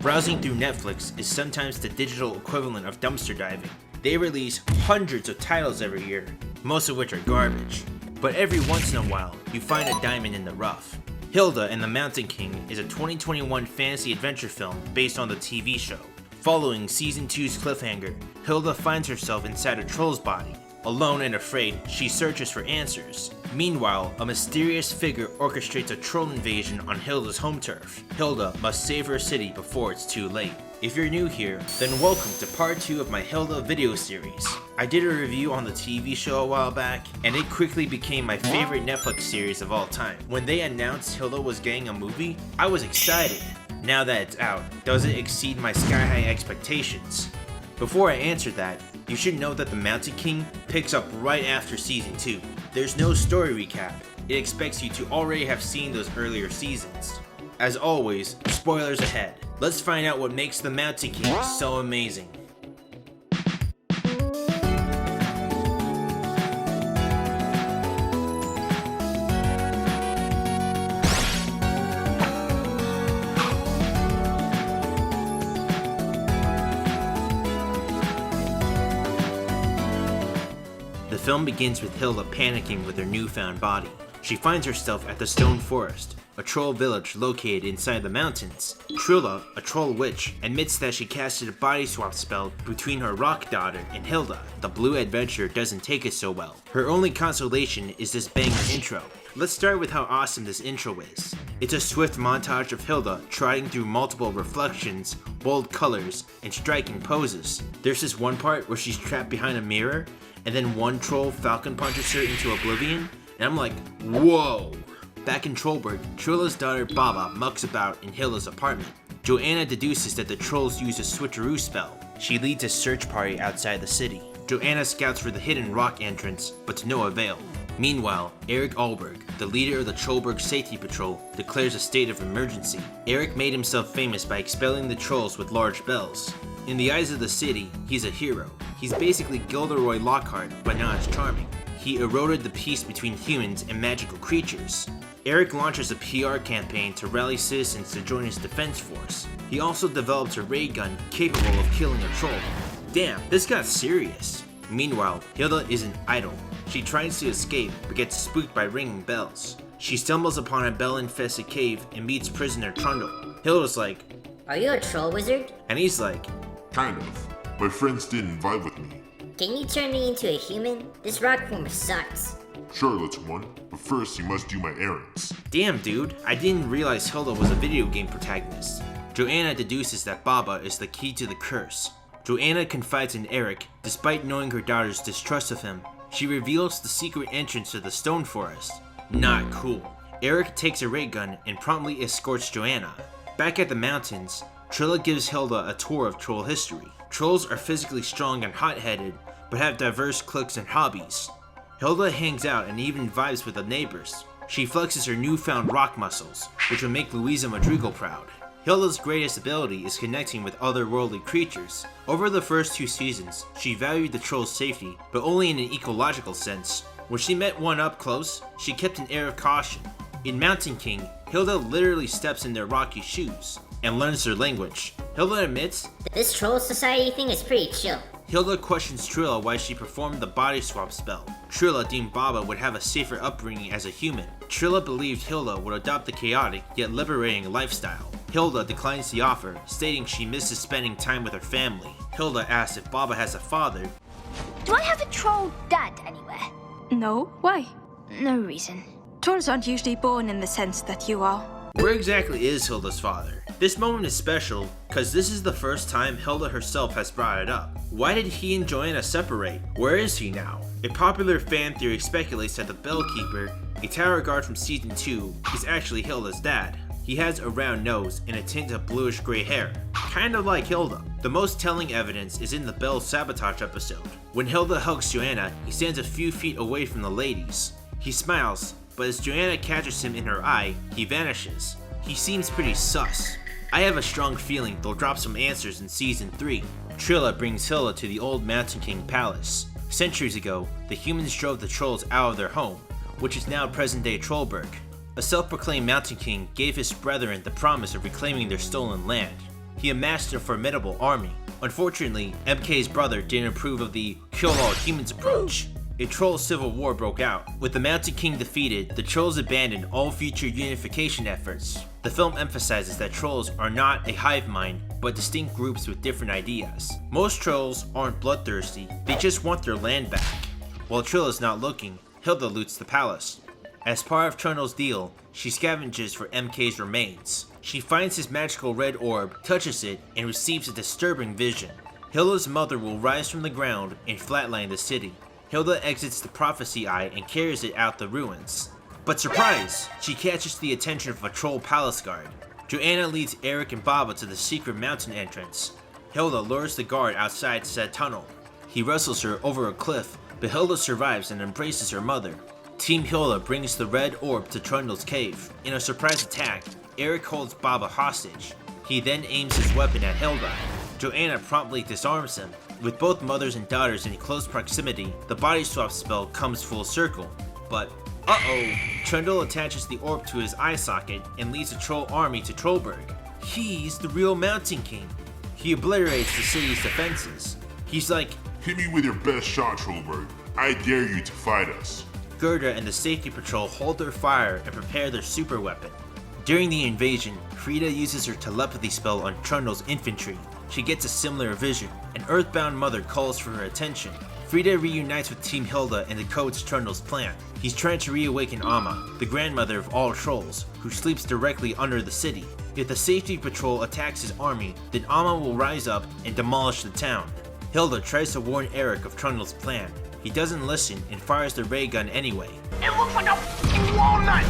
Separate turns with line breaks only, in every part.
Browsing through Netflix is sometimes the digital equivalent of dumpster diving. They release hundreds of titles every year, most of which are garbage. But every once in a while, you find a diamond in the rough. Hilda and the Mountain King is a 2021 fantasy adventure film based on the TV show. Following Season 2's cliffhanger, Hilda finds herself inside a troll's body. Alone and afraid, she searches for answers. Meanwhile, a mysterious figure orchestrates a troll invasion on Hilda's home turf. Hilda must save her city before it's too late. If you're new here, then welcome to part 2 of my Hilda video series. I did a review on the TV show a while back, and it quickly became my favorite Netflix series of all time. When they announced Hilda was getting a movie, I was excited. Now that it's out, does it exceed my sky-high expectations? Before I answer that, you should know that the Mountain King picks up right after Season 2. There's no story recap. It expects you to already have seen those earlier seasons. As always, spoilers ahead. Let's find out what makes the Mountain King so amazing. The film begins with Hilda panicking with her newfound body. She finds herself at the Stone Forest, a troll village located inside the mountains. Trilla, a troll witch, admits that she casted a body swap spell between her rock daughter and Hilda. The blue adventure doesn't take it so well. Her only consolation is this banger intro. Let's start with how awesome this intro is. It's a swift montage of Hilda trotting through multiple reflections, bold colors, and striking poses. There's this one part where she's trapped behind a mirror, and then one troll falcon punches her into oblivion, and I'm like, whoa! Back in Trollberg, Trilla's daughter Baba mucks about in Hilda's apartment. Joanna deduces that the trolls use a switcheroo spell. She leads a search party outside the city. Joanna scouts for the hidden rock entrance, but to no avail. Meanwhile, Eric Alberg, the leader of the Trollberg Safety Patrol, declares a state of emergency. Eric made himself famous by expelling the trolls with large bells. In the eyes of the city, he's a hero. He's basically Gilderoy Lockhart, but not as charming. He eroded the peace between humans and magical creatures. Eric launches a PR campaign to rally citizens to join his defense force. He also develops a ray gun capable of killing a troll. Damn, this got serious. Meanwhile, Hilda isn't idle. She tries to escape, but gets spooked by ringing bells. She stumbles upon a bell-infested cave and meets prisoner Trundle. Hilda's like,
"Are you a troll wizard?"
And he's like,
"Kind of. My friends didn't vibe with me."
"Can you turn me into a human? This rock former sucks."
"Sure, little one, but first you must do my errands."
Damn dude, I didn't realize Hilda was a video game protagonist. Joanna deduces that Baba is the key to the curse. Joanna confides in Eric, despite knowing her daughter's distrust of him. She reveals the secret entrance to the Stone Forest. Not cool. Eric takes a ray gun and promptly escorts Joanna. Back at the mountains, Trilla gives Hilda a tour of troll history. Trolls are physically strong and hot-headed, but have diverse cliques and hobbies. Hilda hangs out and even vibes with the neighbors. She flexes her newfound rock muscles, which will make Louisa Madrigal proud. Hilda's greatest ability is connecting with otherworldly creatures. Over the first 2 seasons, she valued the troll's safety, but only in an ecological sense. When she met one up close, she kept an air of caution. In Mountain King, Hilda literally steps in their rocky shoes and learns their language. Hilda admits,
"This troll society thing is pretty chill."
Hilda questions Trilla why she performed the body swap spell. Trilla deemed Baba would have a safer upbringing as a human. Trilla believed Hilda would adopt the chaotic yet liberating lifestyle. Hilda declines the offer, stating she misses spending time with her family. Hilda asks if Baba has a father.
"Do I have a troll dad anywhere?"
No, why?
"No reason."
Trolls aren't usually born in the sense that you are.
Where exactly is Hilda's father? This moment is special because this is the first time Hilda herself has brought it up. Why did he and Joanna separate? Where is he now? A popular fan theory speculates that the Bellkeeper, a tower guard from season 2, is actually Hilda's dad. He has a round nose and a tint of bluish gray hair, kind of like Hilda. The most telling evidence is in the Bell sabotage episode. When Hilda hugs Joanna, he stands a few feet away from the ladies. He smiles, but as Joanna catches him in her eye, he vanishes. He seems pretty sus. I have a strong feeling they'll drop some answers in season 3. Trilla brings Hilda to the old Mountain King palace. Centuries ago, the humans drove the trolls out of their home, which is now present-day Trollberg. A self-proclaimed Mountain King gave his brethren the promise of reclaiming their stolen land. he amassed a formidable army. Unfortunately, MK's brother didn't approve of the kill all humans approach. A troll civil war broke out. With the Mountain King defeated, the trolls abandoned all future unification efforts. The film emphasizes that trolls are not a hive mind, but distinct groups with different ideas. Most trolls aren't bloodthirsty, they just want their land back. While Trilla's not looking, Hilda loots the palace. As part of Trundle's deal, she scavenges for MK's remains. She finds his magical red orb, touches it, and receives a disturbing vision. Hilda's mother will rise from the ground and flatline the city. Hilda exits the prophecy eye and carries it out the ruins. But surprise! She catches the attention of a troll palace guard. Joanna leads Eric and Baba to the secret mountain entrance. Hilda lures the guard outside said tunnel. He wrestles her over a cliff, but Hilda survives and embraces her mother. Team Hilda brings the red orb to Trundle's cave. In a surprise attack, Eric holds Baba hostage. He then aims his weapon at Hilda. Joanna promptly disarms him. With both mothers and daughters in close proximity, the body swap spell comes full circle. But, uh-oh! Trundle attaches the orb to his eye socket and leads a troll army to Trollberg. He's the real Mountain King. He obliterates the city's defenses. He's like,
Hit me with your best shot, Trollberg. I dare you to fight us.
Gerda and the safety patrol hold their fire and prepare their super weapon. During the invasion, Frida uses her telepathy spell on Trundle's infantry. She gets a similar vision. An earthbound mother calls for her attention. Frida reunites with Team Hilda and decodes Trundle's plan. He's trying to reawaken Amma, the grandmother of all trolls, who sleeps directly under the city. If the safety patrol attacks his army, then Amma will rise up and demolish the town. Hilda tries to warn Eric of Trundle's plan. He doesn't listen and fires the ray gun anyway.
It looks like a walnut!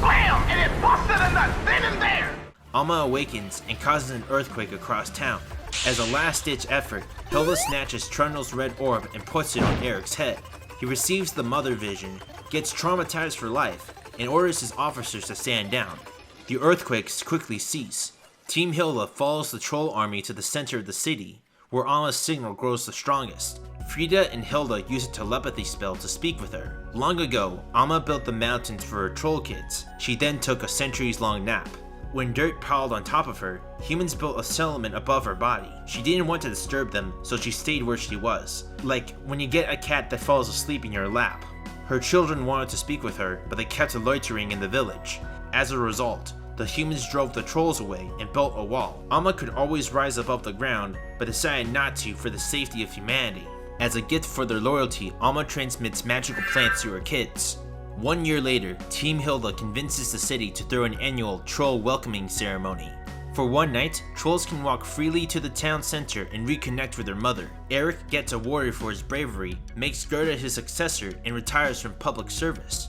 Blam! And it busted a nut then and there!
Amma awakens and causes an earthquake across town. As a last-ditch effort, Hilda snatches Trundle's red orb and puts it on Eric's head. He receives the mother vision, gets traumatized for life, and orders his officers to stand down. The earthquakes quickly cease. Team Hilda follows the troll army to the center of the city, where Amma's signal grows the strongest. Frida and Hilda use a telepathy spell to speak with her. Long ago, Amma built the mountains for her troll kids. She then took a centuries-long nap. When dirt piled on top of her, humans built a settlement above her body. She didn't want to disturb them, so she stayed where she was. Like when you get a cat that falls asleep in your lap. Her children wanted to speak with her, but they kept loitering in the village. As a result, the humans drove the trolls away and built a wall. Amma could always rise above the ground, but decided not to for the safety of humanity. As a gift for their loyalty, Amma transmits magical plants to her kids. 1 year later, Team Hilda convinces the city to throw an annual troll welcoming ceremony. For one night, trolls can walk freely to the town center and reconnect with their mother. Eric gets awarded for his bravery, makes Gerda his successor, and retires from public service.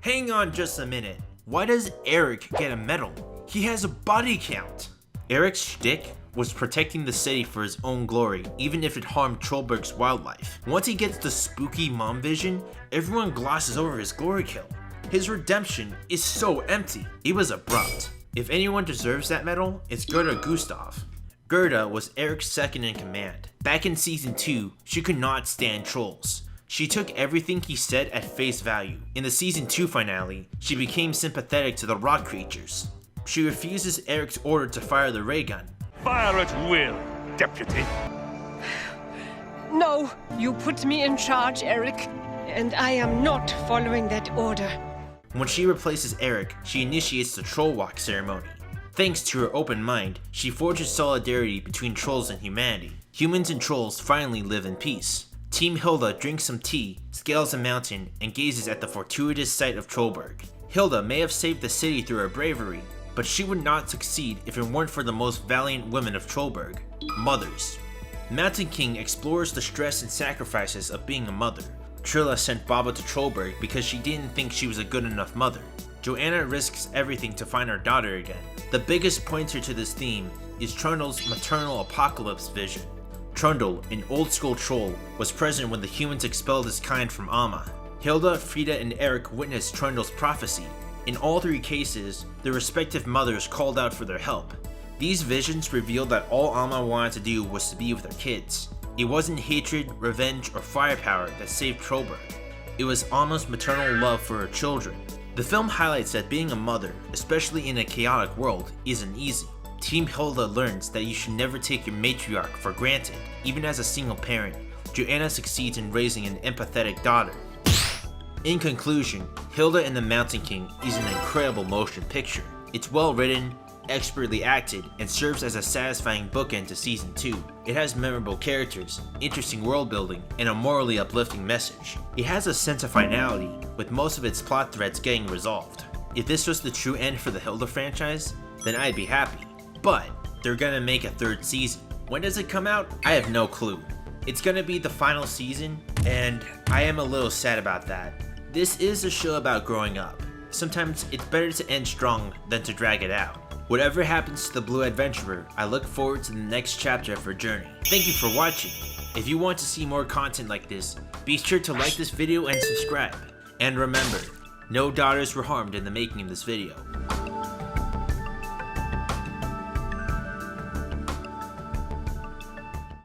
Hang on just a minute. Why does Eric get a medal? He has a body count. Eric's shtick was protecting the city for his own glory, even if it harmed Trollberg's wildlife. Once he gets the spooky mom vision, everyone glosses over his glory kill. His redemption is so empty. It was abrupt. If anyone deserves that medal, it's Gerda Gustav. Gerda was Eric's second in command. Back in season 2, she could not stand trolls. She took everything he said at face value. In the season 2 finale, she became sympathetic to the rock creatures. She refuses Eric's order to fire the ray gun.
Fire at will, deputy.
No, you put me in charge, Eric, and I am not following that order.
When she replaces Eric, she initiates the Troll Walk ceremony. Thanks to her open mind, she forges solidarity between trolls and humanity. Humans and trolls finally live in peace. Team Hilda drinks some tea, scales a mountain, and gazes at the fortuitous sight of Trollberg. Hilda may have saved the city through her bravery, but she would not succeed if it weren't for the most valiant women of Trollberg, mothers. Mountain King explores the stress and sacrifices of being a mother. Trilla sent Baba to Trollberg because she didn't think she was a good enough mother. Joanna risks everything to find her daughter again. The biggest pointer to this theme is Trundle's maternal apocalypse vision. Trundle, an old school troll, was present when the humans expelled his kind from Amma. Hilda, Frida, and Eric witnessed Trundle's prophecy. In all 3 cases, their respective mothers called out for their help. These visions revealed that all Amma wanted to do was to be with her kids. It wasn't hatred, revenge, or firepower that saved Trollberg. It was Amma's maternal love for her children. The film highlights that being a mother, especially in a chaotic world, isn't easy. Team Hilda learns that you should never take your matriarch for granted. Even as a single parent, Joanna succeeds in raising an empathetic daughter. In conclusion, Hilda and the Mountain King is an incredible motion picture. It's well written, expertly acted, and serves as a satisfying bookend to Season 2. It has memorable characters, interesting world building, and a morally uplifting message. It has a sense of finality, with most of its plot threads getting resolved. If this was the true end for the Hilda franchise, then I'd be happy. But they're gonna make a third season. When does it come out? I have no clue. It's gonna be the final season, and I am a little sad about that. This is a show about growing up. Sometimes it's better to end strong than to drag it out. Whatever happens to the Blue Adventurer, I look forward to the next chapter of her journey. Thank you for watching. If you want to see more content like this, be sure to like this video and subscribe. And remember, no daughters were harmed in the making of this video.